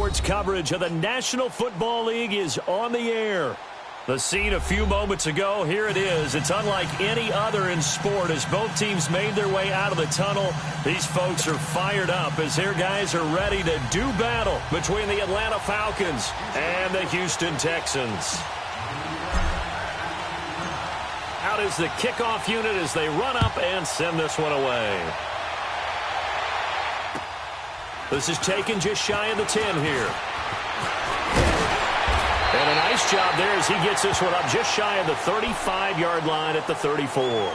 Sports coverage of the National Football League is on the air. The scene a few moments ago, here it is. It's unlike any other in sport as both teams made their way out of the tunnel. These folks are fired up as their guys are ready to do battle between the Atlanta Falcons and the Houston Texans. Out is the kickoff unit as they run up and send this one away. This is taken just shy of the 10 here. And a nice job there as he gets this one up just shy of the 35-yard line at the 34.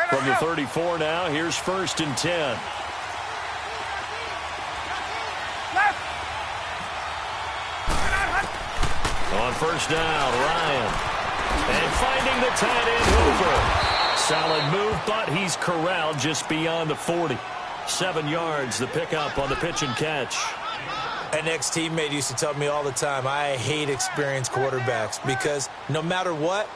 From the 34 now, here's 1st and 10. On 1st down, Ryan. And finding the tight end, Hooper. Solid move, but he's corralled just beyond the 40. 7 yards, the pickup on the pitch and catch. An ex-teammate used to tell me all the time, I hate experienced quarterbacks because no matter what,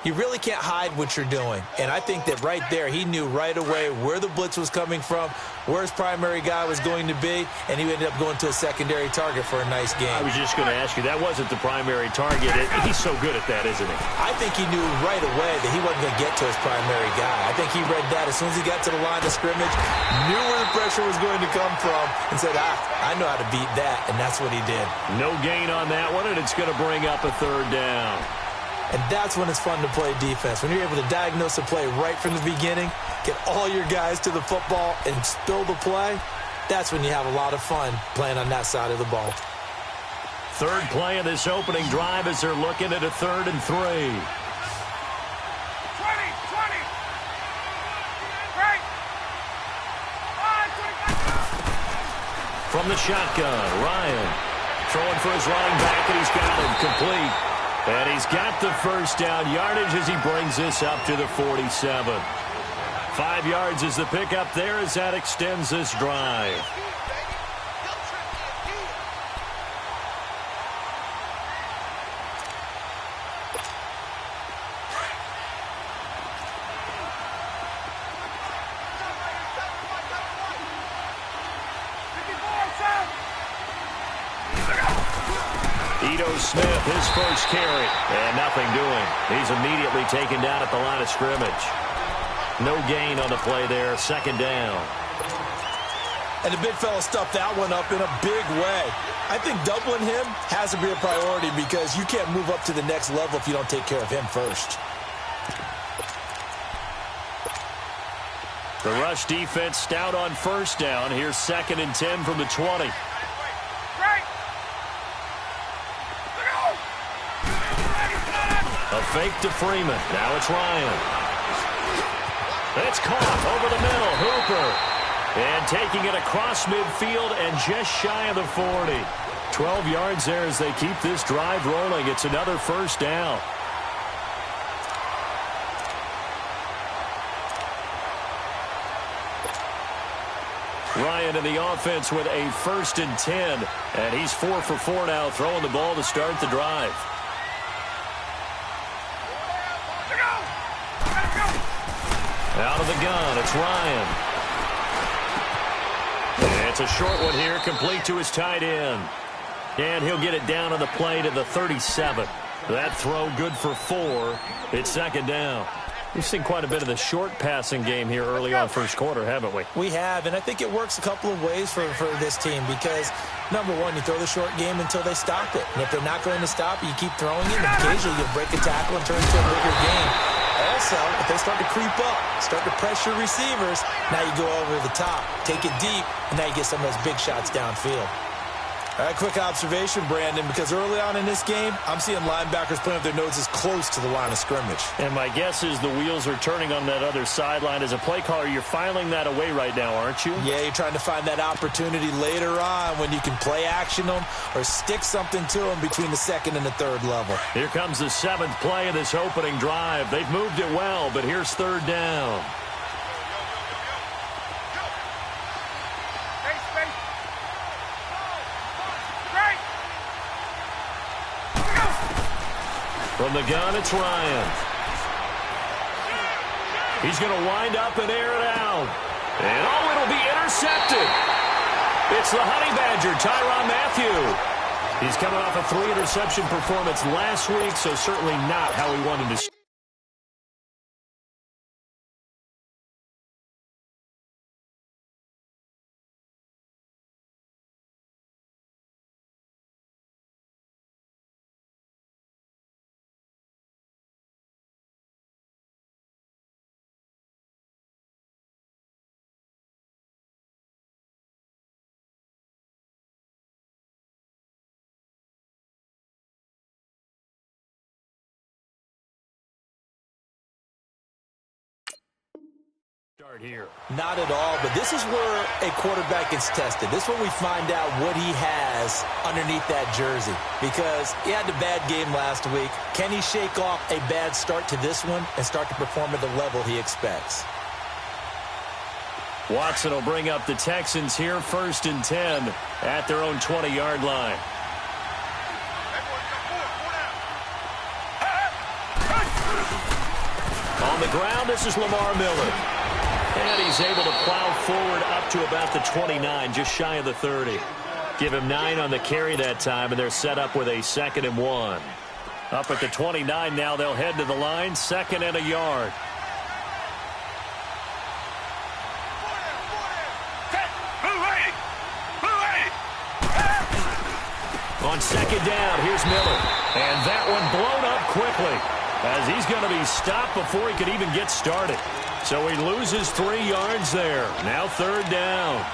you really can't hide what you're doing. And I think that right there, he knew right away where the blitz was coming from, where his primary guy was going to be, and he ended up going to a secondary target for a nice game. I was just going to ask you, that wasn't the primary target. He's so good at that, isn't he? I think he knew right away that he wasn't going to get to his primary guy. I think he read that as soon as he got to the line of scrimmage, knew where the pressure was going to come from, and said, I know how to beat that, and that's what he did. No gain on that one, and it's going to bring up a 3rd down. And that's when it's fun to play defense. When you're able to diagnose a play right from the beginning, get all your guys to the football and spill the play, that's when you have a lot of fun playing on that side of the ball. 3rd play of this opening drive as they're looking at a 3rd and 3. 20, 20. Break. From the shotgun, Ryan throwing for his running back, and he's got him complete. And he's got the 1st down yardage as he brings this up to the 47. 5 yards is the pickup there as that extends this drive. Smith, his 1st carry, and nothing doing. He's immediately taken down at the line of scrimmage. No gain on the play there, 2nd down. And the big fella stuffed that one up in a big way. I think doubling him has to be a priority because you can't move up to the next level if you don't take care of him first. The rush defense stout on 1st down. Here's 2nd and 10 from the 20. A fake to Freeman. Now it's Ryan. It's caught over the middle. Hooper. And taking it across midfield and just shy of the 40. 12 yards there as they keep this drive rolling. It's another 1st down. Ryan in the offense with a 1st and 10. And he's 4 for 4 now, throwing the ball to start the drive. Out of the gun, it's Ryan. And it's a short one here, complete to his tight end. And he'll get it down on the play to the 37. That throw good for 4. It's 2nd down. We've seen quite a bit of the short passing game here early on 1st quarter, haven't we? We have, and I think it works a couple of ways for this team because, number one, you throw the short game until they stop it. And if they're not going to stop it, you keep throwing it, and occasionally you'll break a tackle and turn it into a bigger game. Also, if they start to creep up, start to pressure receivers, now you go over the top, take it deep, and now you get some of those big shots downfield. A quick observation, Brandon, because early on in this game, I'm seeing linebackers putting up their noses close to the line of scrimmage. And my guess is the wheels are turning on that other sideline. As a play caller, you're filing that away right now, aren't you? Yeah, you're trying to find that opportunity later on when you can play action them or stick something to them between the second and the third level. Here comes the 7th play of this opening drive. They've moved it well, but here's 3rd down. From the gun, it's Ryan. He's going to wind up and air it out. And, oh, it'll be intercepted. It's the Honey Badger, Tyrann Mathieu. He's coming off a 3-interception performance last week, so certainly not how he wanted to. Start here. Not at all, but this is where a quarterback gets tested. This is when we find out what he has underneath that jersey, because he had a bad game last week. Can he shake off a bad start to this one and start to perform at the level he expects? Watson will bring up the Texans here, 1st and 10 at their own 20-yard line. On the ground, this is Lamar Miller. And he's able to plow forward up to about the 29, just shy of the 30. Give him 9 on the carry that time, and they're set up with a 2nd and 1. Up at the 29 now, they'll head to the line, 2nd and a yard. On 2nd down, here's Miller. And that one blown up quickly, as he's going to be stopped before he could even get started. So he loses 3 yards there. Now 3rd down.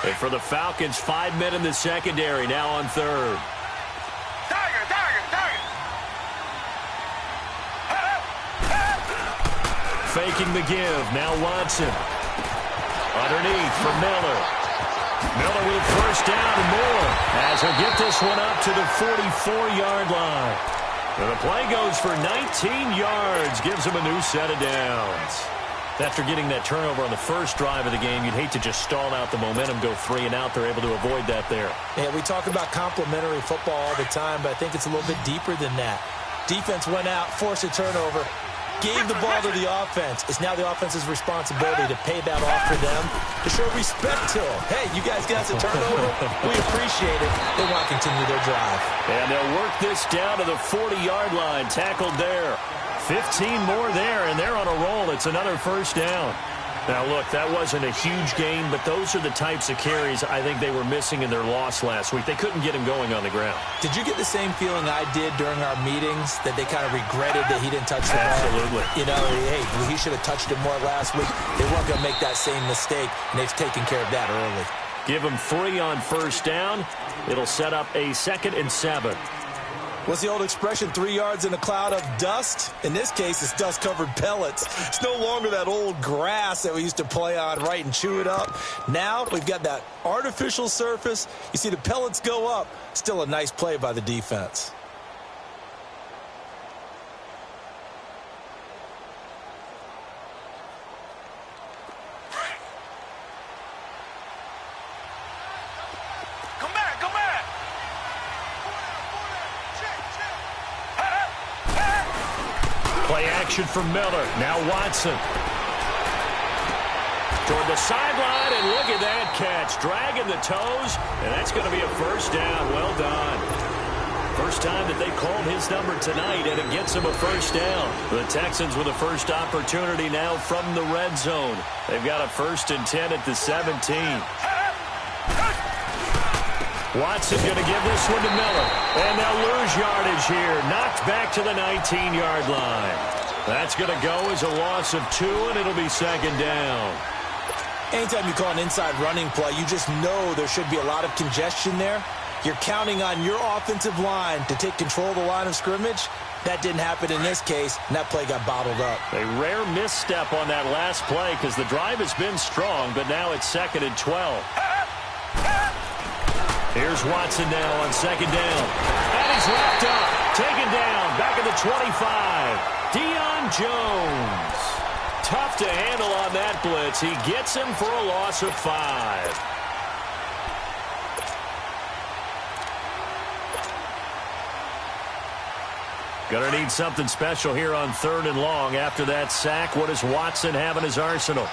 And for the Falcons, 5 men in the secondary, now on 3rd. Faking the give. Now Watson. Underneath for Miller. Miller with 1st down and more, as he'll get this one up to the 44-yard line. And the play goes for 19 yards. Gives him a new set of downs. After getting that turnover on the first drive of the game, you'd hate to just stall out the momentum, go 3 and out. They're able to avoid that there. Yeah, we talk about complementary football all the time, but I think it's a little bit deeper than that. Defense went out, forced a turnover, gave the ball to the offense. It's now the offense's responsibility to pay that off for them, to show respect to them. Hey, you guys got a turnover? We appreciate it. They want to continue their drive. And they'll work this down to the 40-yard line, tackled there. 15 more there, and they're on a roll. It's another 1st down. Now, look, that wasn't a huge gain, but those are the types of carries I think they were missing in their loss last week. They couldn't get him going on the ground. Did you get the same feeling I did during our meetings, that they kind of regretted that he didn't touch the ball? Absolutely. You know, hey, he should have touched it more last week. They weren't going to make that same mistake, and they've taken care of that early. Give him 3 on 1st down. It'll set up a 2nd and 7. What's the old expression, 3 yards in a cloud of dust? In this case, it's dust-covered pellets. It's no longer that old grass that we used to play on, right, and chew it up. Now we've got that artificial surface. You see the pellets go up. Still a nice play by the defense. Play action from Miller. Now Watson. Toward the sideline, and look at that catch. Dragging the toes, and that's going to be a 1st down. Well done. first time that they called his number tonight, and it gets him a first down. The Texans with a first opportunity now from the red zone. They've got a 1st and 10 at the 17. Watson going to give this one to Miller. And they'll lose yardage here. Knocked back to the 19-yard line. That's going to go as a loss of 2, and it'll be 2nd down. Anytime you call an inside running play, you just know there should be a lot of congestion there. You're counting on your offensive line to take control of the line of scrimmage. That didn't happen in this case, and that play got bottled up. A rare misstep on that last play because the drive has been strong, but now it's 2nd and 12. Here's Watson now on 2nd down. And he's wrapped up. Taken down. Back at the 25. Deion Jones. Tough to handle on that blitz. He gets him for a loss of 5. Gonna need something special here on 3rd and long. After that sack, what does Watson have in his arsenal?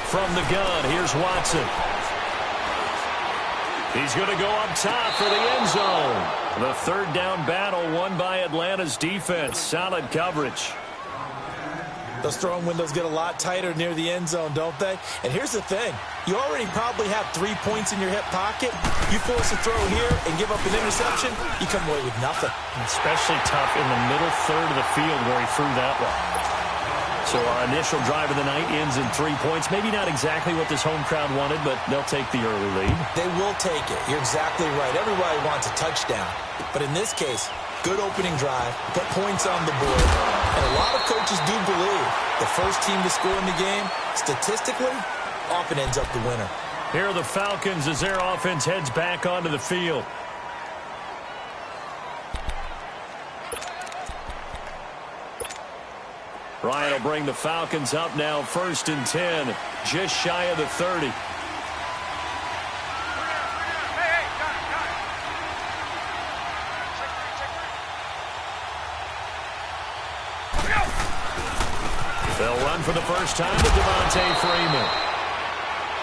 From the gun, here's Watson. He's going to go up top for the end zone. The 3rd down battle won by Atlanta's defense. Solid coverage. Those throwing windows get a lot tighter near the end zone, don't they? And here's the thing. You already probably have 3 points in your hip pocket. You force a throw here and give up an interception, you come away with nothing. Especially tough in the middle third of the field where he threw that one. So our initial drive of the night ends in 3 points. Maybe not exactly what this home crowd wanted, but they'll take the early lead. They will take it. You're exactly right. Everybody wants a touchdown. But in this case, good opening drive, put points on the board. And a lot of coaches do believe the first team to score in the game, statistically, often ends up the winner. Here are the Falcons as their offense heads back onto the field. Ryan will bring the Falcons up now, 1st and 10, just shy of the 30. They'll run for the first time to Devontae Freeman.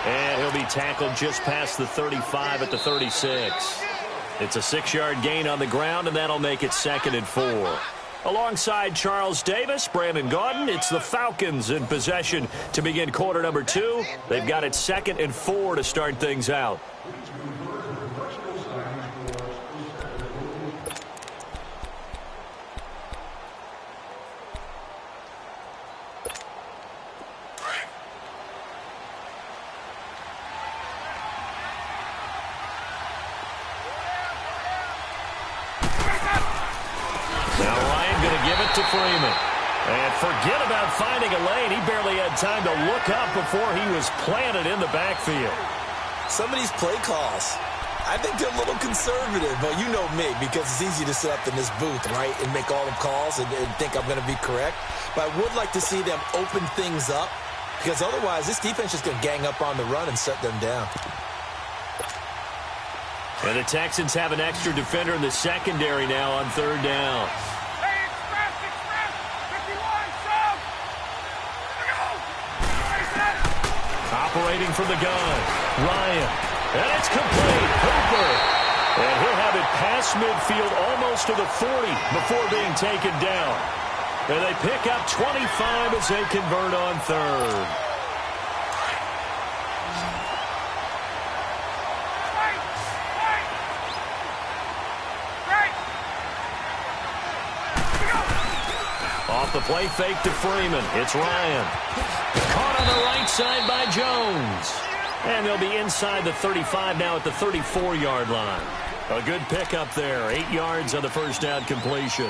And he'll be tackled just past the 35 at the 36. It's a 6-yard gain on the ground, and that'll make it 2nd and 4. Alongside Charles Davis, Brandon Gaudin, it's the Falcons in possession to begin quarter number 2. They've got it 2nd and 4 to start things out. To Freeman. And forget about finding a lane. He barely had time to look up before he was planted in the backfield. Some of these play calls, I think they're a little conservative, but you know me, because it's easy to sit up in this booth, right, and make all the calls and think I'm going to be correct. But I would like to see them open things up, because otherwise this defense is going to gang up on the run and shut them down. And the Texans have an extra defender in the secondary now on 3rd down. Operating from the gun, Ryan, and it's complete, Hooper. And he'll have it past midfield almost to the 40 before being taken down. And they pick up 25 as they convert on 3rd. Off the play fake to Freeman. It's Ryan. Caught on the right side by Jones. And they'll be inside the 35 now at the 34-yard line. A good pickup there. 8 yards on the first down completion.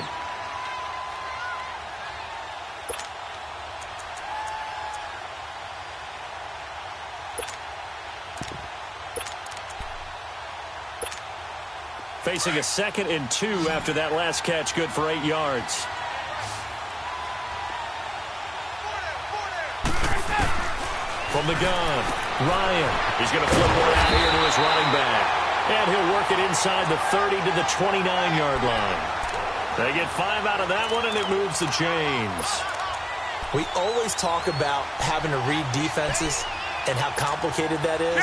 Facing a 2nd and 2 after that last catch. Good for 8 yards. From the gun, Ryan. He's going to flip one out here to his running back. And he'll work it inside the 30 to the 29-yard line. They get 5 out of that one, and it moves the chains. We always talk about having to read defenses and how complicated that is.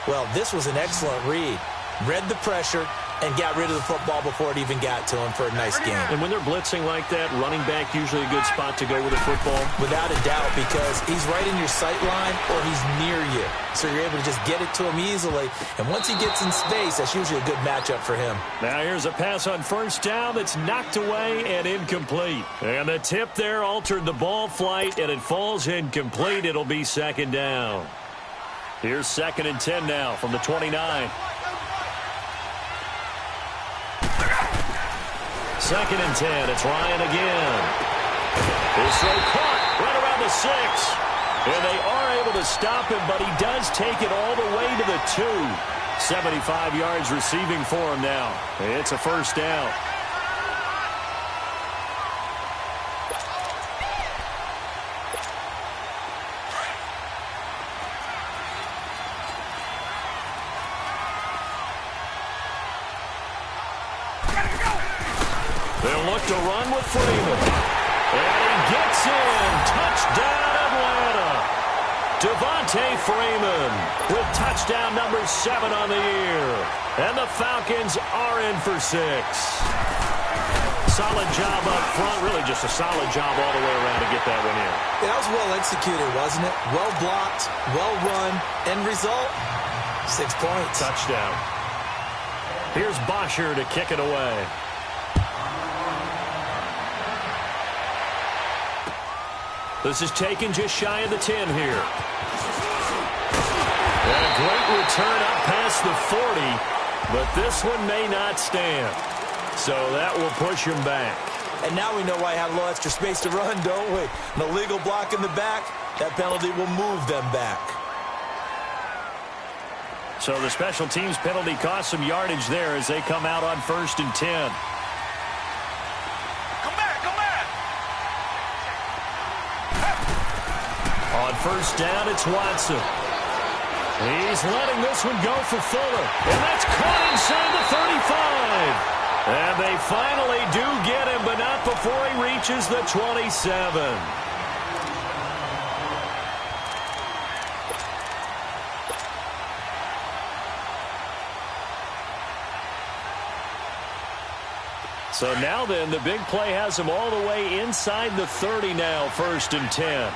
Well, this was an excellent read. Read the pressure and got rid of the football before it even got to him for a nice game. And when they're blitzing like that, running back usually a good spot to go with the football? Without a doubt, because he's right in your sight line or he's near you. So you're able to just get it to him easily. And once he gets in space, that's usually a good matchup for him. Now here's a pass on first down that's knocked away and incomplete. And the tip there altered the ball flight, and it falls incomplete. It'll be second down. Here's 2nd and 10 now from the 29. 2nd and 10. It's Ryan again. His throw caught right around the 6. And they are able to stop him, but he does take it all the way to the 2. 75 yards receiving for him now. It's a first down. They'll look to run with Freeman. And he gets in. Touchdown, Atlanta. Devontae Freeman with touchdown number 7 on the year. And the Falcons are in for 6. Solid job up front. Really just a solid job all the way around to get that one in. That was well executed, wasn't it? Well blocked, well run. End result, 6 points. Touchdown. Here's Bosher to kick it away. This is taken just shy of the 10 here. And a great return up past the 40, but this one may not stand. So that will push him back. And now we know why I have a little extra space to run, don't we? An illegal block in the back, that penalty will move them back. So the special teams penalty cost some yardage there as they come out on 1st and 10. On first down, it's Watson. He's letting this one go for Fuller. And that's caught inside the 35. And they finally do get him, but not before he reaches the 27. So now then, the big play has him all the way inside the 30 now, 1st and 10.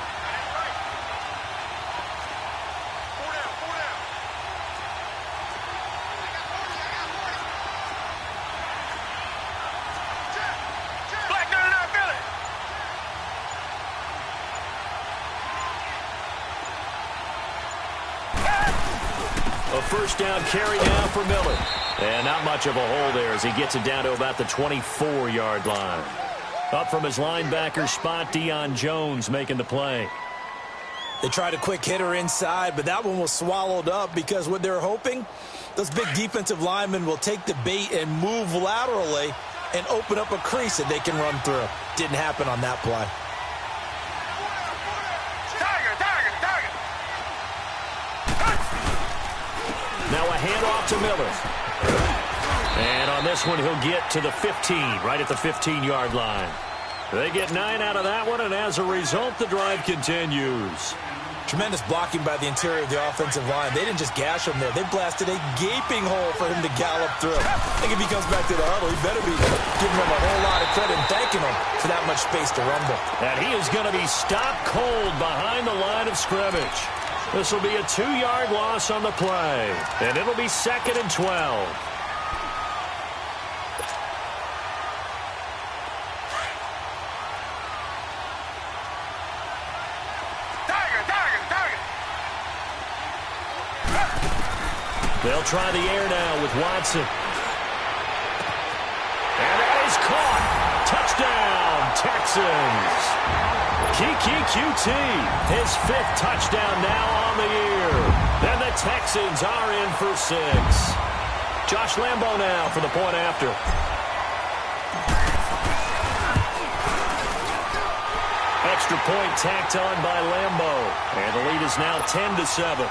First down carry now for Miller. And not much of a hole there as he gets it down to about the 24-yard line. Up from his linebacker spot, Deion Jones making the play. They tried a quick hitter inside, but that one was swallowed up because what they're hoping, those big defensive linemen will take the bait and move laterally and open up a crease that they can run through. Didn't happen on that play. Now a handoff to Miller. And on this one, he'll get to the 15, right at the 15-yard line. They get 9 out of that one, and as a result, the drive continues. Tremendous blocking by the interior of the offensive line. They didn't just gash him there. They blasted a gaping hole for him to gallop through. I think if he comes back to the huddle, he better be giving him a whole lot of credit and thanking him for that much space to rumble. And he is going to be stopped cold behind the line of scrimmage. This will be a 2-yard loss on the play. And it'll be 2nd and 12. They'll try the air now with Watson. And that is caught. Touchdown, Texans. Kiki QT, his 5th touchdown now on the year. And the Texans are in for 6. Josh Lambo now for the point after. Extra point tacked on by Lambo. And the lead is now 10-7.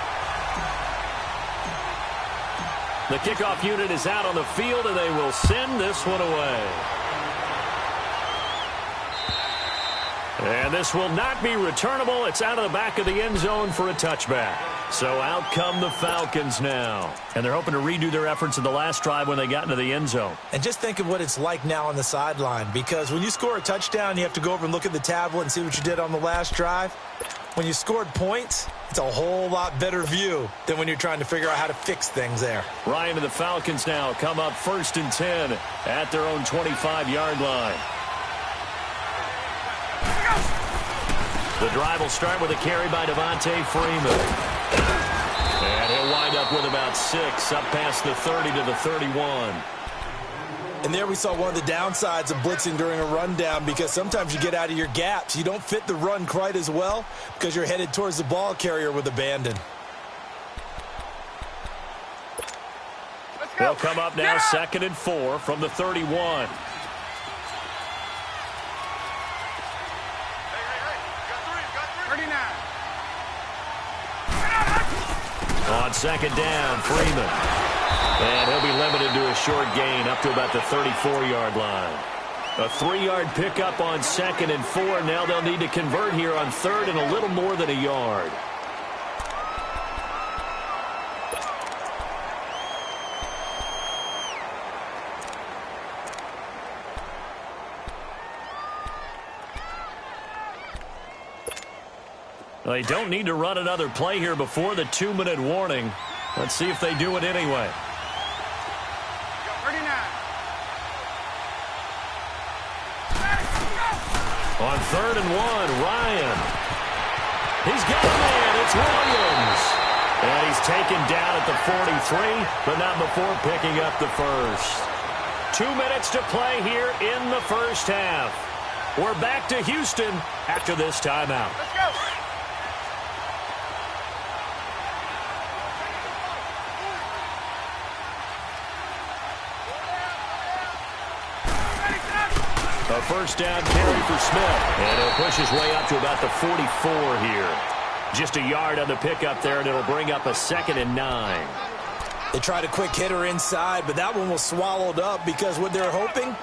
The kickoff unit is out on the field, and they will send this one away. And this will not be returnable. It's out of the back of the end zone for a touchback. So out come the Falcons now. And they're hoping to redo their efforts in the last drive when they got into the end zone. And just think of what it's like now on the sideline, because when you score a touchdown, you have to go over and look at the tablet and see what you did on the last drive. When you scored points, it's a whole lot better view than when you're trying to figure out how to fix things there. Ryan and the Falcons now come up 1st and 10 at their own 25-yard line. The drive will start with a carry by Devontae Freeman. And he'll wind up with about 6 up past the 30 to the 31. And there we saw one of the downsides of blitzing during a rundown, because sometimes you get out of your gaps. You don't fit the run quite as well because you're headed towards the ball carrier with abandon. They'll come up now 2nd and 4 from the 31. On 2nd down, Freeman. And he'll be limited to a short gain up to about the 34-yard line. A 3-yard pickup on 2nd and 4. Now they'll need to convert here on 3rd and a little more than a yard. They don't need to run another play here before the 2-minute warning. Let's see if they do it anyway. 39. On 3rd and 1, Ryan. He's got a man. It's Williams. And he's taken down at the 43, but not before picking up the first. 2 minutes to play here in the first half. We're back to Houston after this timeout. Let's go. A first down carry for Smith. And he'll push his way up to about the 44 here. Just a yard on the pickup there, and it'll bring up a 2nd and 9. They tried a quick hitter inside, but that one was swallowed up because what they're hoping,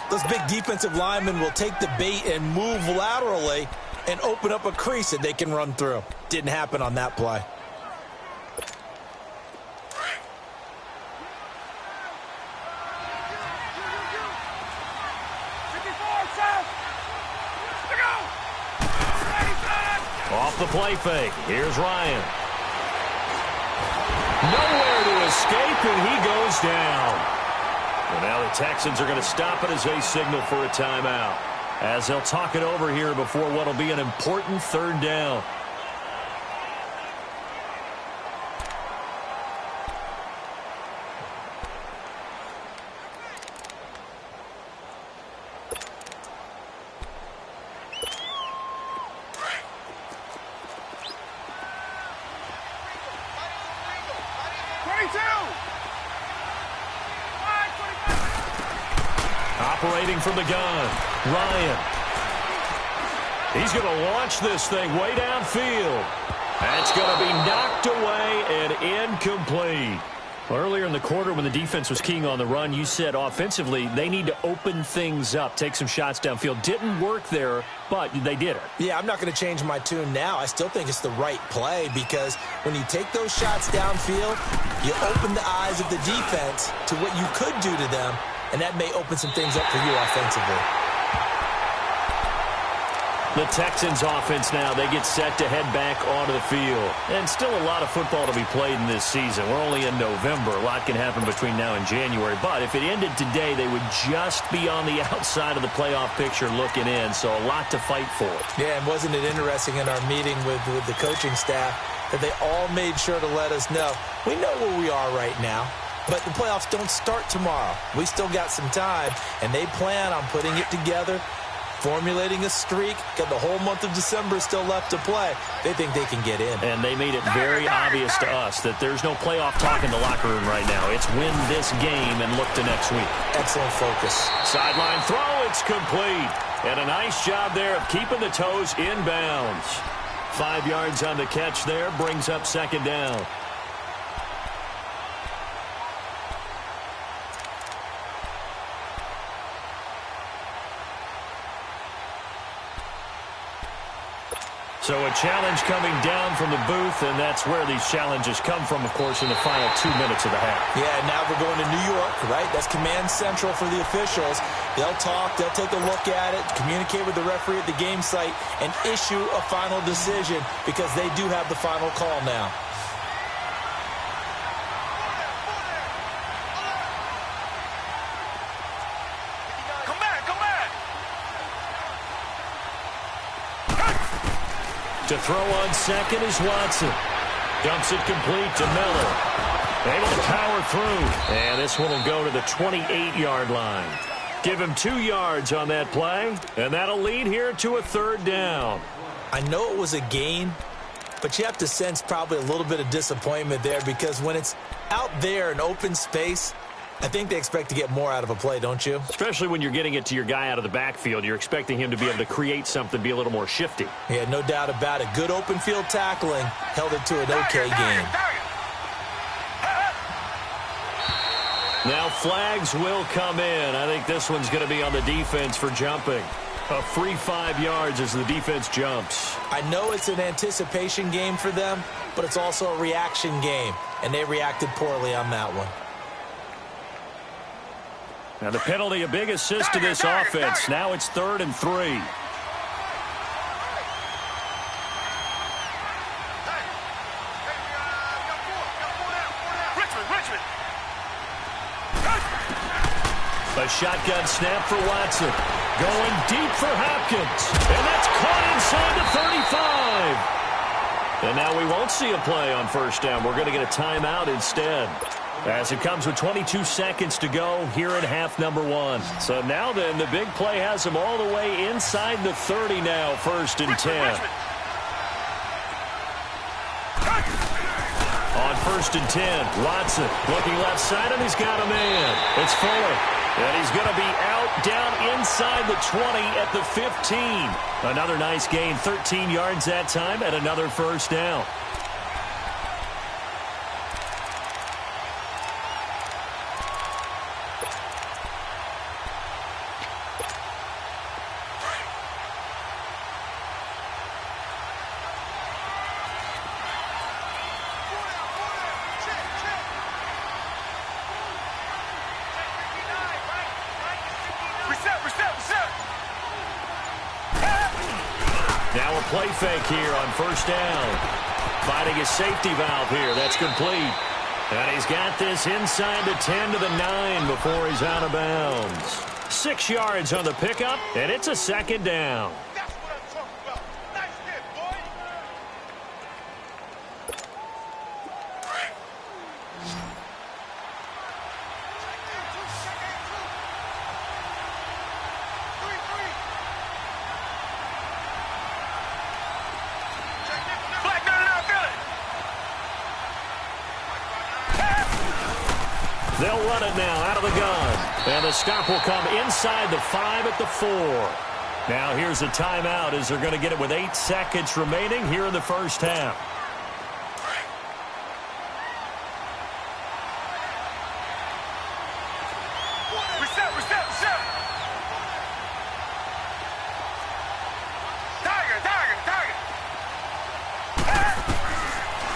those big defensive linemen will take the bait and move laterally and open up a crease that they can run through. Didn't happen on that play. Off the play fake. Here's Ryan. Nowhere to escape, and he goes down. And now the Texans are going to stop it as they signal for a timeout, as they'll talk it over here before what will be an important 3rd down. Operating from the gun, Ryan. He's going to launch this thing way downfield. That's going to be knocked away and incomplete. Earlier in the quarter when the defense was keying on the run, you said offensively they need to open things up, take some shots downfield. Didn't work there, but they did it. Yeah, I'm not going to change my tune now. I still think it's the right play, because when you take those shots downfield, you open the eyes of the defense to what you could do to them, and that may open some things up for you offensively. The Texans offense now, they get set to head back onto the field. And still a lot of football to be played in this season. We're only in November. A lot can happen between now and January. But if it ended today, they would just be on the outside of the playoff picture looking in. So a lot to fight for. Yeah, and wasn't it interesting in our meeting with the coaching staff that they all made sure to let us know, we know where we are right now, but the playoffs don't start tomorrow. We still got some time, and they plan on putting it together, formulating a streak, got the whole month of December still left to play. They think they can get in. And they made it very obvious to us that there's no playoff talk in the locker room right now. It's win this game and look to next week. Excellent focus. Sideline throw, it's complete. And a nice job there of keeping the toes in bounds. 5 yards on the catch there, brings up 2nd down. So a challenge coming down from the booth, and that's where these challenges come from, of course, in the final 2 minutes of the half. Yeah, now we're going to New York, right? That's command central for the officials. They'll talk, they'll take a look at it, communicate with the referee at the game site, and issue a final decision because they do have the final call now. To throw on second is Watson. Dumps it complete to Miller. Able to power through. And this one will go to the 28-yard line. Give him 2 yards on that play. And that'll lead here to a third down. I know it was a gain, but you have to sense probably a little bit of disappointment there because when it's out there in open space, I think they expect to get more out of a play, don't you? Especially when you're getting it to your guy out of the backfield. You're expecting him to be able to create something, be a little more shifty. Yeah, no doubt about it. Good open field tackling held it to an okay game. Now flags will come in. I think this one's going to be on the defense for jumping. A free 5 yards as the defense jumps. I know it's an anticipation game for them, but it's also a reaction game, and they reacted poorly on that one. Now the penalty, a big assist to this offense. Now it's 3rd and 3. A shotgun snap for Watson. Going deep for Hopkins. And that's caught inside the 35. And now we won't see a play on first down. We're going to get a timeout instead. As it comes with 22 seconds to go here in half number 1. So now then, the big play has him all the way inside the 30 now, 1st and 10. On 1st and 10, Watson looking left side, and he's got a man. It's Fuller, and he's going to be out down inside the 20 at the 15. Another nice gain, 13 yards that time, and another first down. Now a play fake here on first down. Finding his safety valve here. That's complete. And he's got this inside the 10 to the 9 before he's out of bounds. 6 yards on the pickup, and it's a 2nd down. They'll run it now out of the gun. And the stop will come inside the 5 at the 4. Now here's a timeout as they're going to get it with 8 seconds remaining here in the first half. Reset. Target.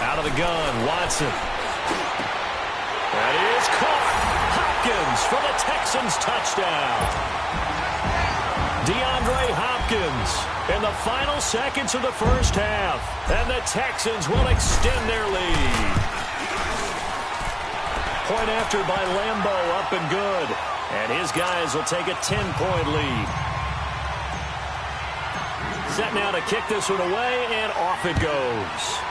Out of the gun, Watson. That is caught. Hopkins for the Texans touchdown. DeAndre Hopkins in the final seconds of the first half. And the Texans will extend their lead. Point after by Lambeau, up and good. And his guys will take a 10-point lead. Set now to kick this one away, and off it goes.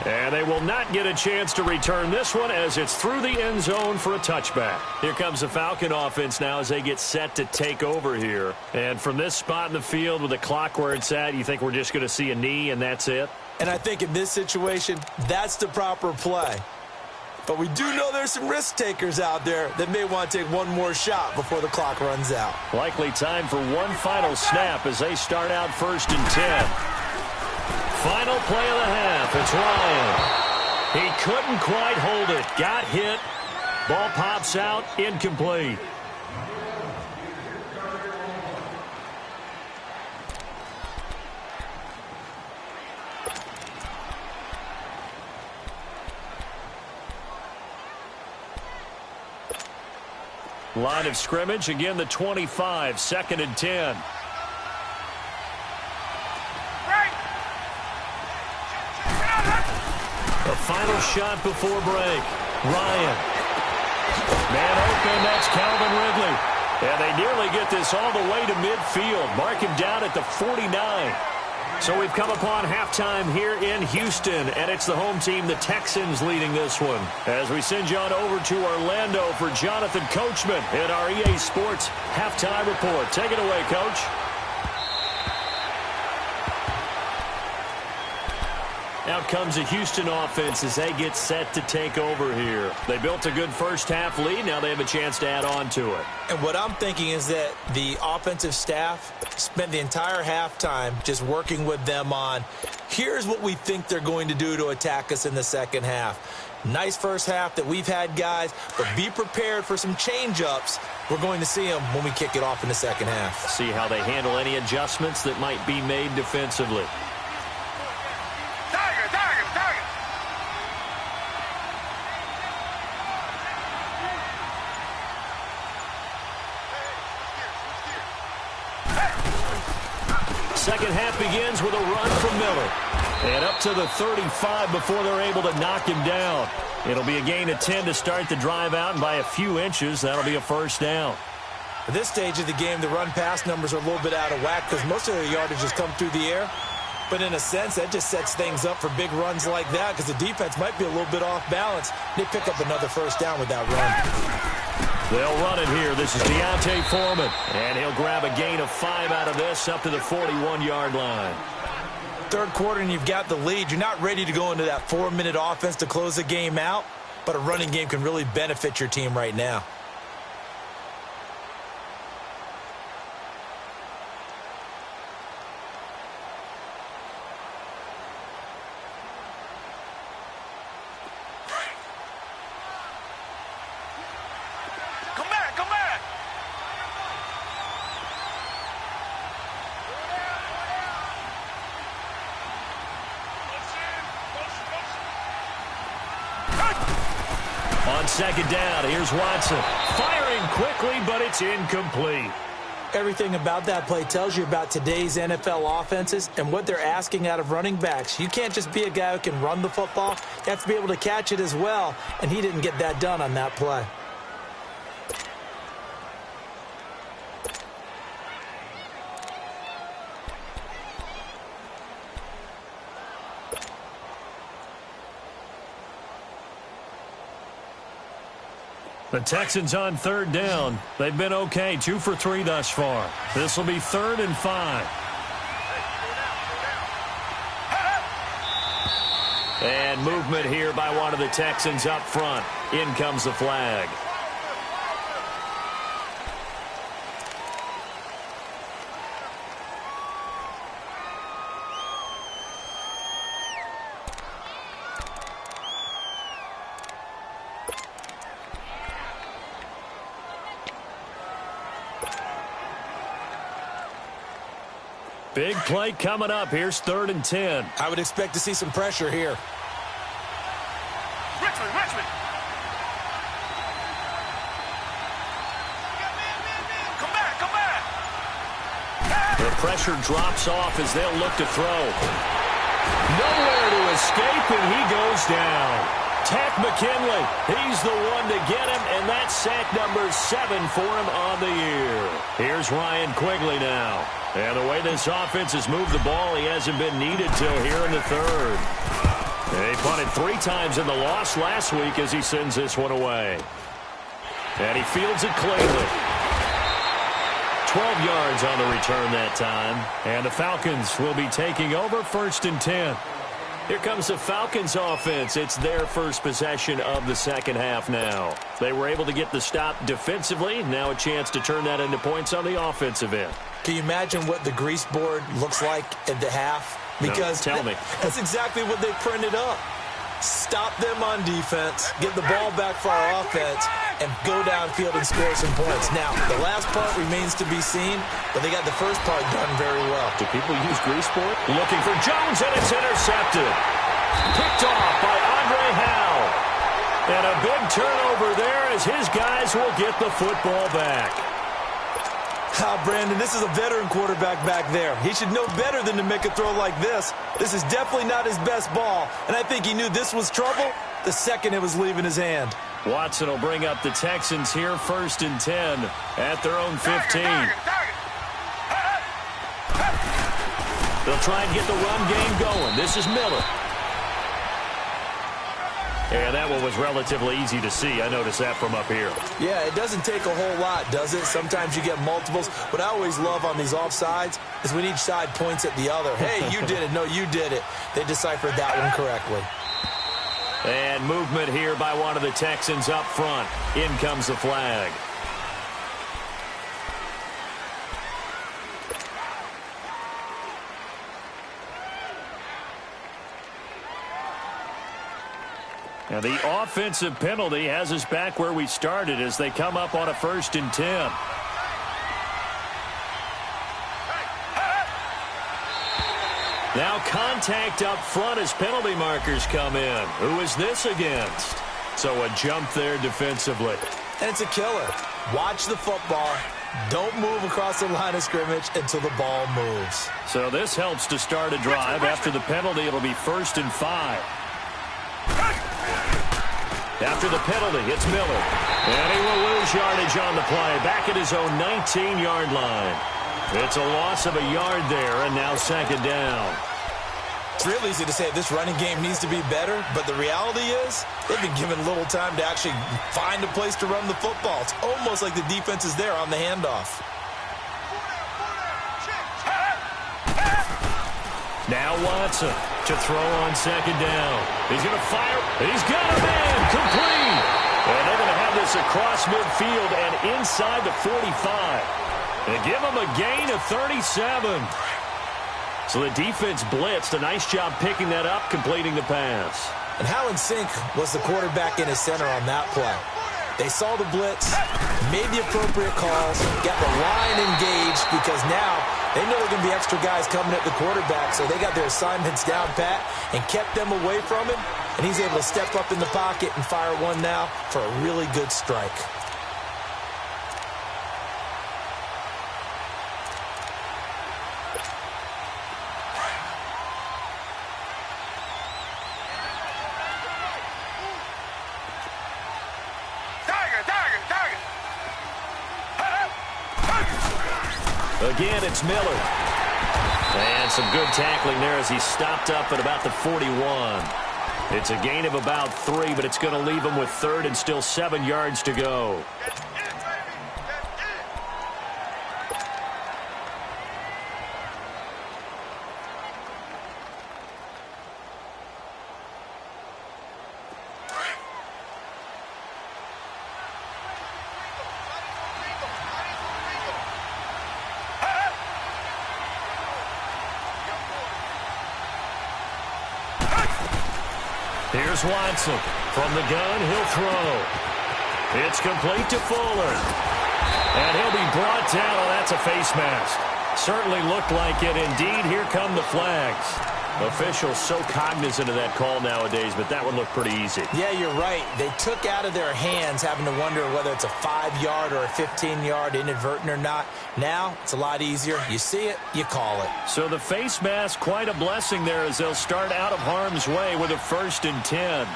And they will not get a chance to return this one as it's through the end zone for a touchback. Here comes the Falcon offense now as they get set to take over here. And from this spot in the field with the clock where it's at, you think we're just going to see a knee and that's it? And I think in this situation, that's the proper play. But we do know there's some risk takers out there that may want to take one more shot before the clock runs out. Likely time for one final snap as they start out 1st and 10. Final play of the half. It's Ryan. He couldn't quite hold it. Got hit. Ball pops out. Incomplete. Line of scrimmage, again the 25, 2nd and 10. The final shot before break. Ryan. Man open, that's Calvin Ridley. And they nearly get this all the way to midfield. Mark him down at the 49. So we've come upon halftime here in Houston, and it's the home team, the Texans, leading this one. As we send you on over to Orlando for Jonathan Coachman in our EA Sports Halftime Report. Take it away, Coach. Out comes the Houston offense as they get set to take over here. They built a good first-half lead. Now they have a chance to add on to it. And what I'm thinking is that the offensive staff spent the entire halftime just working with them on, here's what we think they're going to do to attack us in the second half. Nice first half that we've had, guys, but be prepared for some change-ups. We're going to see them when we kick it off in the second half. See how they handle any adjustments that might be made defensively. Second half begins with a run from Miller. And up to the 35 before they're able to knock him down. It'll be a gain of 10 to start the drive out, and by a few inches, that'll be a first down. At this stage of the game, the run-pass numbers are a little bit out of whack because most of their yardage has come through the air. But in a sense, that just sets things up for big runs like that because the defense might be a little bit off balance. They pick up another first down with that run. They'll run it here. This is Deontay Foreman. And he'll grab a gain of 5 out of this up to the 41-yard line. Third quarter and you've got the lead. You're not ready to go into that 4-minute offense to close the game out, but a running game can really benefit your team right now. On second down, here's Watson. Firing quickly, but it's incomplete. Everything about that play tells you about today's NFL offenses and what they're asking out of running backs. You can't just be a guy who can run the football. You have to be able to catch it as well, and he didn't get that done on that play. The Texans on third down. They've been okay, 2 for 3 thus far. This will be 3rd and 5. And movement here by one of the Texans up front. In comes the flag. Big play coming up. Here's 3rd and 10. I would expect to see some pressure here. Richmond. Come back. The pressure drops off as they'll look to throw. Nowhere to escape, and he goes down. Tack McKinley, he's the one to get him, and that's sack number 7 for him on the year. Here's Ryan Quigley now. And the way this offense has moved the ball, he hasn't been needed till here in the 3rd. They punted 3 times in the loss last week as he sends this one away. And he fields it cleanly. 12 yards on the return that time. And the Falcons will be taking over 1st and 10. Here comes the Falcons offense. It's their first possession of the second half now. They were able to get the stop defensively. Now a chance to turn that into points on the offensive end. Can you imagine what the grease board looks like at the half? Because no, tell me. That's exactly what they printed up. Stop them on defense, get the ball back for our offense, and go downfield and score some points. Now, the last part remains to be seen, but they got the first part done very well. Do people use grease board? Looking for Jones, and it's intercepted. Picked off by Andre Howe. And a big turnover there as his guys will get the football back. Brandon, this is a veteran quarterback back there. He should know better than to make a throw like this. This is definitely not his best ball, and I think he knew this was trouble the second it was leaving his hand. Watson will bring up the Texans here, 1st and 10 at their own 15. They'll try and get the run game going. This is Miller. And that one was relatively easy to see. I noticed that from up here. Yeah, it doesn't take a whole lot, does it? Sometimes you get multiples. What I always love on these offsides is when each side points at the other. Hey, you did it. No, you did it. They deciphered that one correctly. And movement here by one of the Texans up front. In comes the flag. Now the offensive penalty has us back where we started as they come up on a 1st and 10. Now contact up front as penalty markers come in. Who is this against? So a jump there defensively. And it's a killer. Watch the football. Don't move across the line of scrimmage until the ball moves. So this helps to start a drive. After the penalty, it'll be 1st and 5. After the penalty, it's Miller. And he will lose yardage on the play. Back at his own 19-yard line. It's a loss of a yard there, and now 2nd down. It's real easy to say this running game needs to be better, but the reality is they've been given little time to actually find a place to run the football. It's almost like the defense is there on the handoff. Now Watson to throw on 2nd down. He's going to fire. He's got a man complete. And they're going to have this across midfield and inside the 45. They give him a gain of 37. So the defense blitzed. A nice job picking that up, completing the pass. And how in sync was the quarterback in his center on that play? They saw the blitz, made the appropriate calls, got the line engaged because now they know there are going to be extra guys coming at the quarterback, so they got their assignments down pat and kept them away from him, and he's able to step up in the pocket and fire one now for a really good strike. Again, it's Miller. And some good tackling there as he stopped up at about the 41. It's a gain of about 3, but it's going to leave him with 3rd and still 7 yards to go. Here's Watson. From the gun, he'll throw. It's complete to Fuller. And he'll be brought down. Oh, that's a face mask. Certainly looked like it. Indeed, here come the flags. Officials so cognizant of that call nowadays, but that one looked pretty easy. Yeah, you're right. They took out of their hands having to wonder whether it's a 5-yard or a 15-yard inadvertent or not. Now, it's a lot easier. You see it, you call it. So the face mask, quite a blessing there as they'll start out of harm's way with a 1st and 10.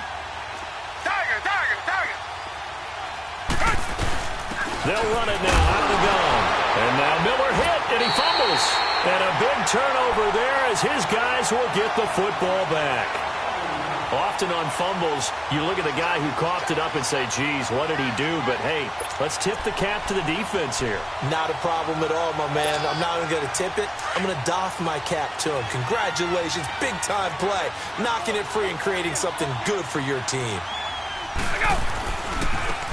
They'll run it now out of the gun. And now Miller hit, and he fumbles. And a big turnover there as his guys will get the football back. Often on fumbles, you look at the guy who coughed it up and say, geez, what did he do? But, hey, let's tip the cap to the defense here. Not a problem at all, my man. I'm not even going to tip it. I'm going to doff my cap to him. Congratulations. Big-time play. Knocking it free and creating something good for your team.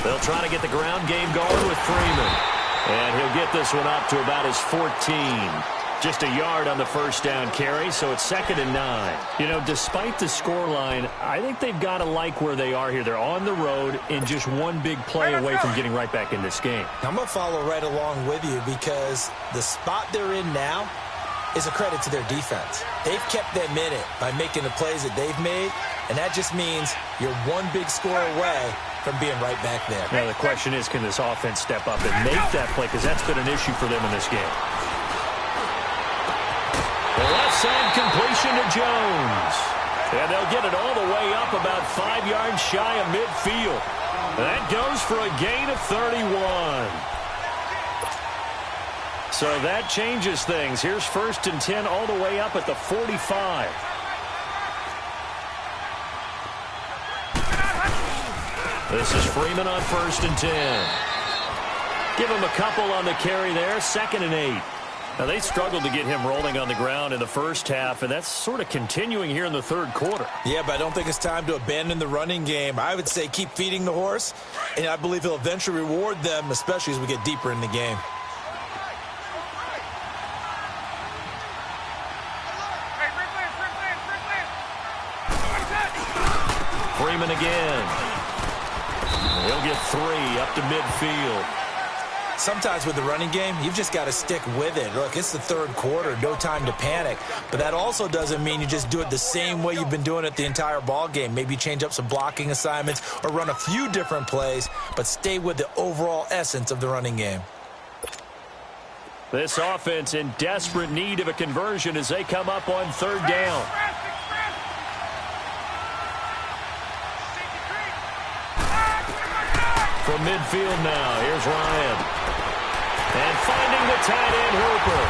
They'll try to get the ground game going with Freeman. And he'll get this one up to about his 14. Just a yard on the first down carry, so it's 2nd and 9. You know, despite the scoreline, I think they've got to like where they are here. They're on the road and just one big play away from getting right back in this game. I'm going to follow right along with you because the spot they're in now, is a credit to their defense. They've kept them in it by making the plays that they've made, and that just means you're one big score away from being right back there. Now, the question is, can this offense step up and make that play? Because that's been an issue for them in this game. The left side completion to Jones. And they'll get it all the way up about 5 yards shy of midfield. That goes for a gain of 31. So that changes things. Here's 1st and 10 all the way up at the 45. This is Freeman on 1st and 10. Give him a couple on the carry there. 2nd and 8. Now, they struggled to get him rolling on the ground in the first half, and that's sort of continuing here in the third quarter. Yeah, but I don't think it's time to abandon the running game. I would say keep feeding the horse, and I believe he'll eventually reward them, especially as we get deeper in the game. Freeman again. He'll get 3 up to midfield. Sometimes with the running game, you've just got to stick with it. Look, it's the third quarter, no time to panic. But that also doesn't mean you just do it the same way you've been doing it the entire ball game. Maybe change up some blocking assignments or run a few different plays, but stay with the overall essence of the running game. This offense in desperate need of a conversion as they come up on 3rd down. From midfield now, here's Ryan. And finding the tight end, Hooper.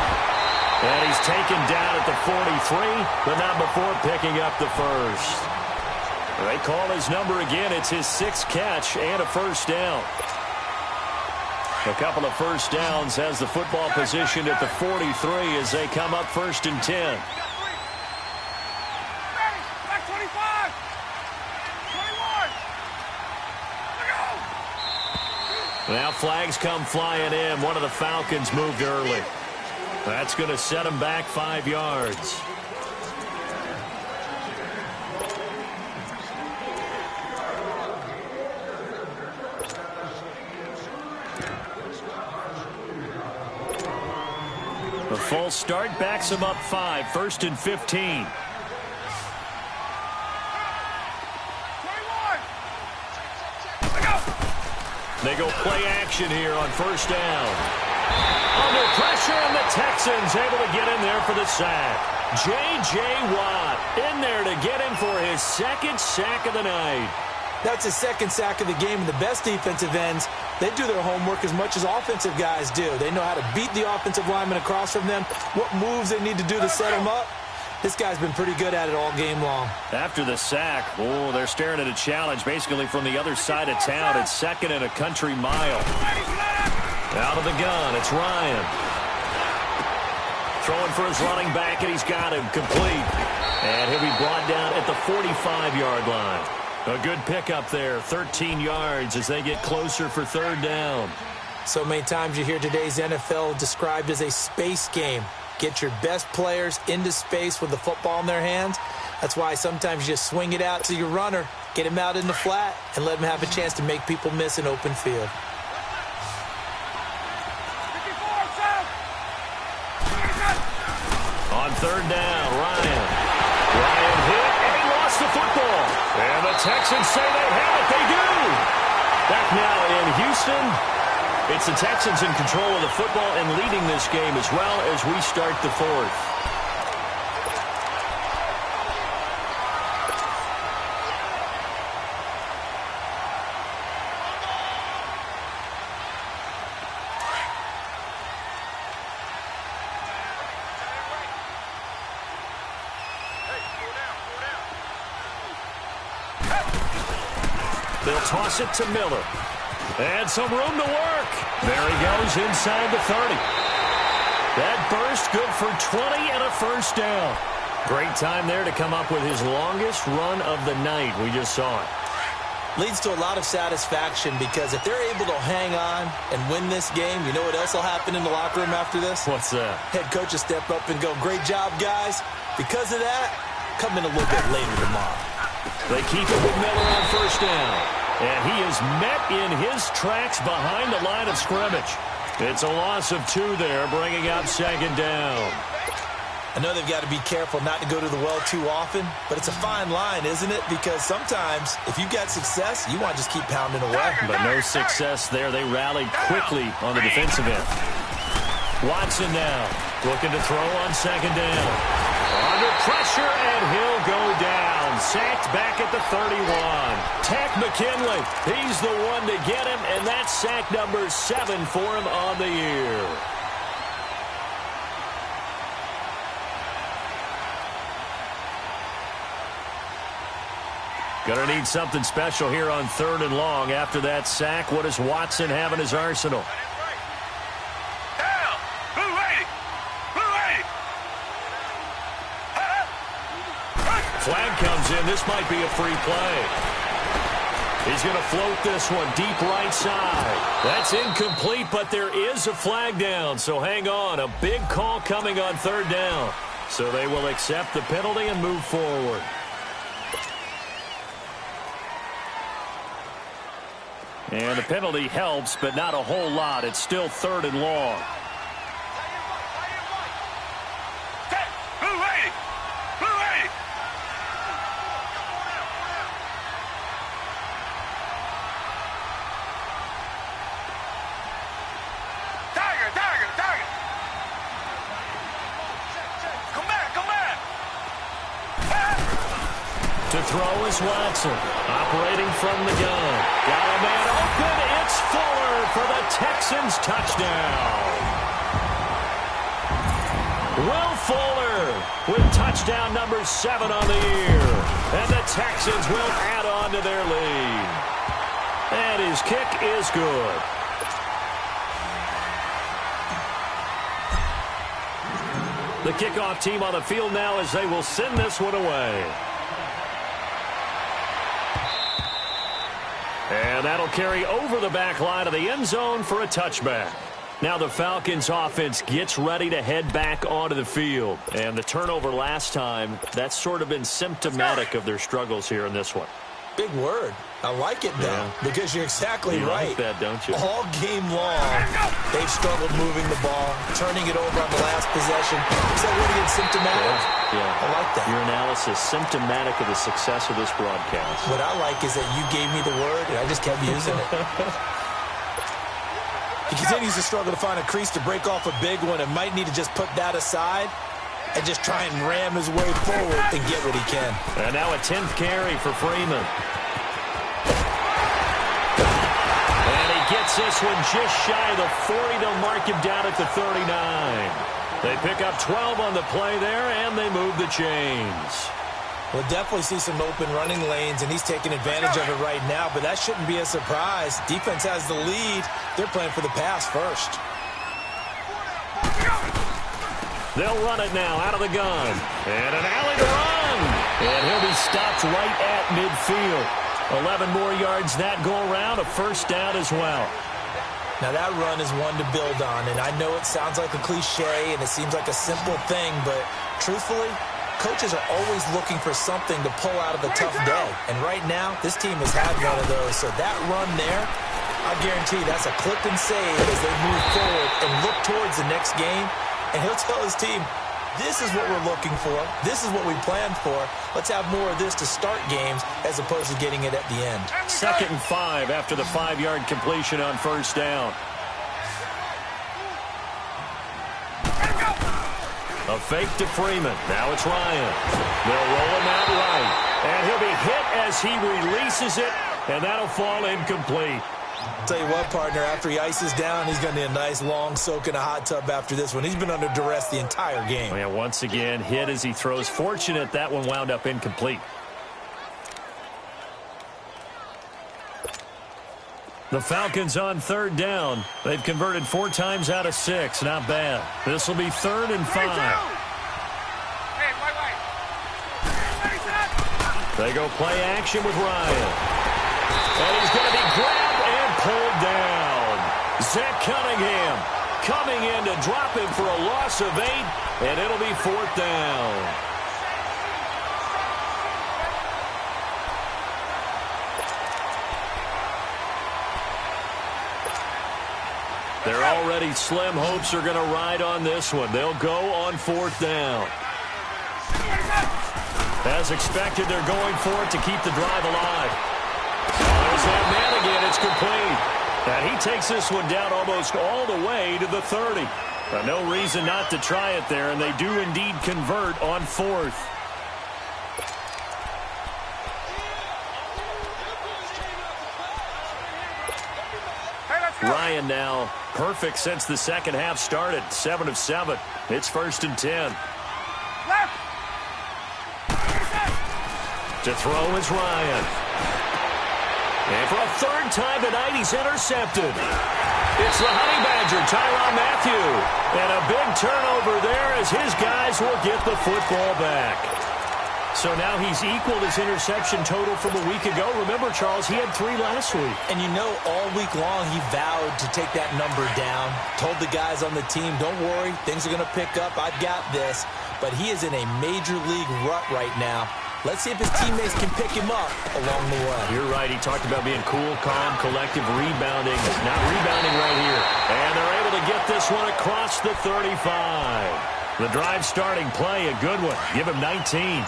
And he's taken down at the 43, but not before picking up the first. They call his number again. It's his 6th catch and a 1st down. A couple of first downs has the football positioned at the 43 as they come up 1st and 10. Now flags come flying in. One of the Falcons moved early. That's going to set them back 5 yards. The full start backs them up 5. 1st and 15. They go play action here on 1st down. Under pressure, and the Texans able to get in there for the sack. J.J. Watt in there to get him for his 2nd sack of the night. That's his 2nd sack of the game, and the best defensive ends, they do their homework as much as offensive guys do. They know how to beat the offensive lineman across from them, what moves they need to do to set them up. This guy's been pretty good at it all game long. After the sack, they're staring at a challenge basically from the other side of town. It's 2nd and a country mile. Out of the gun, it's Ryan. Throwing for his running back, and he's got him complete. And he'll be brought down at the 45-yard line. A good pickup there, 13 yards as they get closer for 3rd down. So many times you hear today's NFL described as a space game. Get your best players into space with the football in their hands. That's why sometimes you just swing it out to your runner, get him out in the flat, and let him have a chance to make people miss an open field. On 3rd down, Ryan. Ryan hit, and he lost the football. And the Texans say they have it. They do. Back now in Houston. It's the Texans in control of the football and leading this game as well as we start the 4th. They'll toss it to Miller. And some room to work. There he goes inside the 30. That burst good for 20 and a 1st down. Great time there to come up with his longest run of the night. We just saw it. Leads to a lot of satisfaction because if they're able to hang on and win this game, you know what else will happen in the locker room after this? What's that? Head coach will step up and go, great job, guys. Because of that, come in a little bit later tomorrow. They keep it with Miller on 1st down. And he is met in his tracks behind the line of scrimmage. It's a loss of 2 there, bringing up 2nd down. I know they've got to be careful not to go to the well too often, but it's a fine line, isn't it? Because sometimes if you've got success, you want to just keep pounding away. But no success there. They rallied quickly on the defensive end. Watson now looking to throw on second down. Under pressure, and he'll go down. Sacked back at the 31. Tack McKinley, he's the one to get him, and that's sack number 7 for him on the year. Going to need something special here on 3rd and long. After that sack, what does Watson have in his arsenal? Flag comes in. This might be a free play. He's going to float this one deep right side. That's incomplete, but there is a flag down. So hang on. A big call coming on 3rd down. So they will accept the penalty and move forward. And the penalty helps, but not a whole lot. It's still 3rd and long. To throw is Watson, operating from the gun. Got a man open. It's Fuller for the Texans touchdown. Will Fuller with touchdown number 7 on the year. And the Texans will add on to their lead. And his kick is good. The kickoff team on the field now as they will send this one away. And that'll carry over the back line of the end zone for a touchback. Now the Falcons offense gets ready to head back onto the field. And the turnover last time, that's sort of been symptomatic of their struggles here in this one. Big word. I like it, though, because you're exactly right. You like that, don't you? All game long, they've struggled moving the ball, turning it over on the last possession. Is that really symptomatic? Yeah. I like that. Your analysis, symptomatic of the success of this broadcast. What I like is that you gave me the word, and I just kept using it. He continues to struggle to find a crease to break off a big one and might need to just put that aside and just try and ram his way forward and get what he can. And now a 10th carry for Freeman. And he gets this one just shy of the 40. They'll mark him down at the 39. They pick up 12 on the play there, and they move the chains. We'll definitely see some open running lanes, and he's taking advantage of it right now, but that shouldn't be a surprise. Defense has the lead. They're playing for the pass first. They'll run it now out of the gun. And an alley to run. And he'll be stopped right at midfield. 11 more yards that go around, a first down as well. Now that run is one to build on, and I know it sounds like a cliche and it seems like a simple thing, but truthfully, coaches are always looking for something to pull out of a tough day. And right now, this team has had one of those. So that run there, I guarantee that's a clip and save as they move forward and look towards the next game. And he'll tell his team, this is what we're looking for. This is what we planned for. Let's have more of this to start games as opposed to getting it at the end. 2nd and 5 after the 5-yard completion on first down. A fake to Freeman. Now it's Ryan. They'll roll him out right. And he'll be hit as he releases it, and that'll fall incomplete. Tell you what, partner, after he ices down, he's going to need a nice long soak in a hot tub after this one. He's been under duress the entire game. Oh, yeah, once again, hit as he throws. Fortunate that one wound up incomplete. The Falcons on 3rd down. They've converted 4 times out of 6. Not bad. This will be 3rd and 5. They go play action with Ryan. And he's going to be grabbed and pulled down. Zach Cunningham coming in to drop him for a loss of 8, and it'll be 4th down. Their already slim hopes are going to ride on this one. They'll go on 4th down. As expected, they're going for it to keep the drive alive. There's that man again. It's complete. And he takes this one down almost all the way to the 30. No reason not to try it there, and they do indeed convert on 4th. Ryan now perfect since the second half started. 7 of 7. It's 1st and 10. To throw is Ryan. And for a 3rd time tonight, he's intercepted. It's the Honey Badger, Tyrann Mathieu. And a big turnover there as his guys will get the football back. So now he's equaled his interception total from a week ago. Remember, Charles, he had 3 last week. And you know, all week long he vowed to take that number down. Told the guys on the team, don't worry, things are going to pick up. I've got this. But he is in a major league rut right now. Let's see if his teammates can pick him up along the way. You're right. He talked about being cool, calm, collective, rebounding. Not rebounding right here. And they're able to get this one across the 35. The drive starting play, a good one. Give him 19.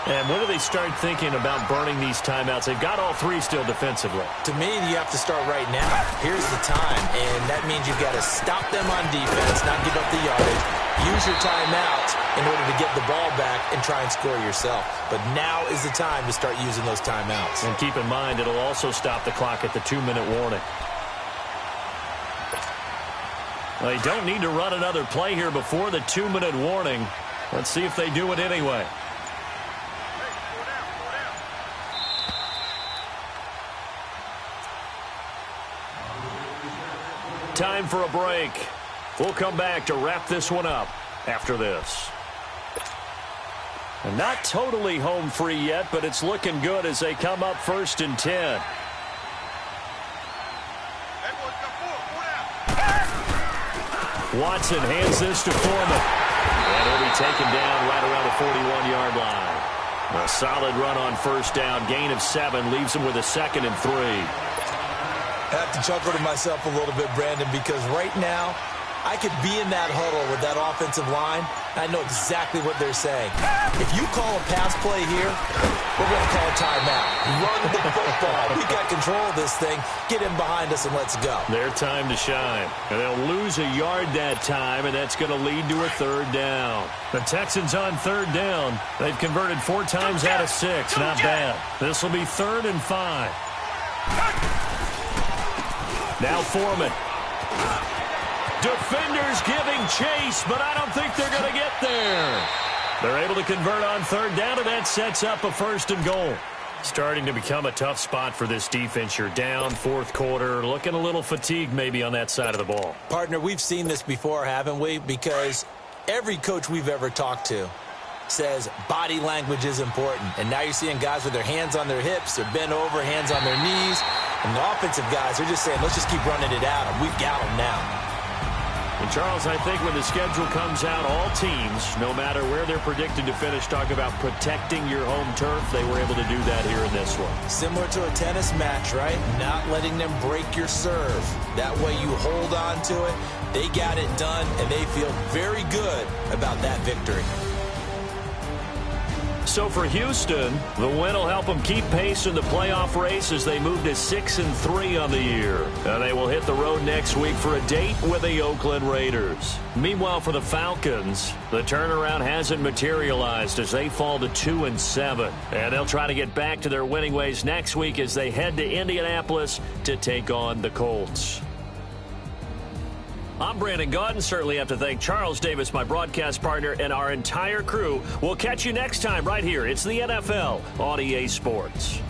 And when do they start thinking about burning these timeouts? They've got all 3 still defensively. To me, you have to start right now. Here's the time, and that means you've got to stop them on defense, not give up the yardage, use your timeouts in order to get the ball back and try and score yourself. But now is the time to start using those timeouts. And keep in mind, it'll also stop the clock at the 2-minute warning. They don't need to run another play here before the 2-minute warning. Let's see if they do it anyway. Time for a break. We'll come back to wrap this one up after this. And not totally home free yet, but it's looking good as they come up 1st and 10. Watson hands this to Foreman. And he'll be taken down right around the 41-yard line. A solid run on 1st down. Gain of 7 leaves him with a 2nd and 3. I have to chuckle to myself a little bit, Brandon, because right now I could be in that huddle with that offensive line. I know exactly what they're saying. If you call a pass play here, we're going to call a timeout. Run the football. We got control of this thing. Get him behind us and let's go. Their time to shine. And they'll lose a yard that time, and that's going to lead to a 3rd down. The Texans on 3rd down. They've converted 4 times out of 6. Not bad. This will be 3rd and 5. Now Foreman. Defenders giving chase, but I don't think they're going to get there. They're able to convert on 3rd down, and that sets up a 1st and goal. Starting to become a tough spot for this defense. You're down 4th quarter, looking a little fatigued maybe on that side of the ball. Partner, we've seen this before, haven't we? Because every coach we've ever talked to says body language is important. And now you're seeing guys with their hands on their hips, they're bent over, hands on their knees. And the offensive guys are just saying, let's just keep running it at them. We've got them now. And, Charles, I think when the schedule comes out, all teams, no matter where they're predicted to finish, talk about protecting your home turf. They were able to do that here in this one. Similar to a tennis match, right? Not letting them break your serve. That way you hold on to it. They got it done, and they feel very good about that victory. So for Houston, the win will help them keep pace in the playoff race as they move to 6-3 on the year. And they will hit the road next week for a date with the Oakland Raiders. Meanwhile, for the Falcons, the turnaround hasn't materialized as they fall to 2-7. And they'll try to get back to their winning ways next week as they head to Indianapolis to take on the Colts. I'm Brandon Gaudin. Certainly have to thank Charles Davis, my broadcast partner, and our entire crew. We'll catch you next time right here. It's the NFL on EA Sports.